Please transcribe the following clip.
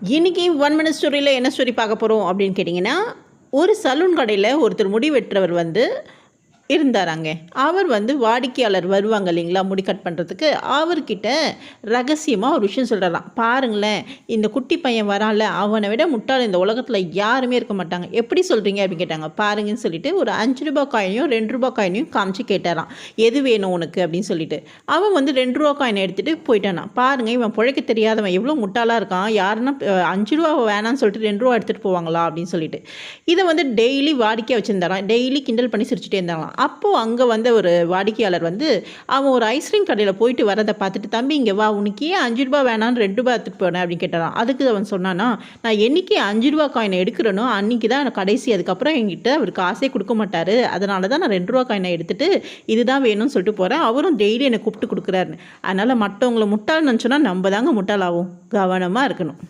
இன்றைக்கி 1 மினிட் ஸ்டோரியில் என்ன ஸ்டோரி பார்க்க போகிறோம் அப்படின்னு கேட்டிங்கன்னா, ஒரு சலூன் கடையில் ஒருத்தர் முடி வெட்டுறவர் இருந்தாராங்க. அவர் வாடிக்கையாளர் வருவாங்க இல்லைங்களா, முடி கட் பண்ணுறதுக்கு. அவர்கிட்ட ரகசியமாக ஒரு விஷயம் சொல்கிறாராம். பாருங்களேன், இந்த குட்டி பையன் வரான்ல, அவனை விட முட்டாள் இந்த உலகத்தில் யாருமே இருக்க மாட்டாங்க. எப்படி சொல்கிறீங்க அப்படின்னு கேட்டாங்க. பாருங்கன்னு சொல்லிட்டு ஒரு 5 ரூபா காயினையும் 2 ரூபா காயினையும் காமிச்சு கேட்டாராம். எது வேணும் உனக்கு அப்படின்னு சொல்லிட்டு. அவன் 2 ரூபா காயினை எடுத்துகிட்டு போயிட்டானா. பாருங்கள், இவன் பிழைக்க தெரியாதவன் எவ்வளோ முட்டாளாக இருக்கான். யாருன்னா 5 ரூபா வேணான்னு சொல்லிட்டு 2 ரூபா எடுத்துகிட்டு போவாங்களா அப்படின்னு சொல்லிட்டு. இதை டெய்லி வாடிக்கையாக வச்சுருந்தாராம். டெய்லி கிண்டல் பண்ணி சிரிச்சுட்டே இருந்தாங்களாம். அப்போது அங்கே ஒரு வாடிக்கையாளர் அவன் ஒரு ஐஸ்கிரீம் கடையில் போயிட்டு வரதை பார்த்துட்டு, தம்பி இங்கே வா, உனக்கு ஏன் 5 ரூபா வேணான்னு 2 ரூபா எடுத்துகிட்டு போனேன் அப்படின்னு கேட்டாரான். அதுக்கு அவன் சொன்னானா, நான் என்றைக்கு 5 ரூபா காயினை எடுக்கிறனோ அன்றைக்கி தான் எனக்கு கடைசி. அதுக்கப்புறம் என்கிட்ட அவர் காசே கொடுக்க மாட்டார். அதனால தான் நான் 2 ரூபா காயினை எடுத்துகிட்டு இதுதான் வேணும்னு சொல்லிட்டு போகிறேன். அவரும் டெய்லி என்னை கூப்பிட்டு கொடுக்குறாரு. அதனால் மற்றவங்கள முட்டாள்னு நினச்சோன்னா நம்ம தாங்க முட்டாளாகும். கவனமாக இருக்கணும்.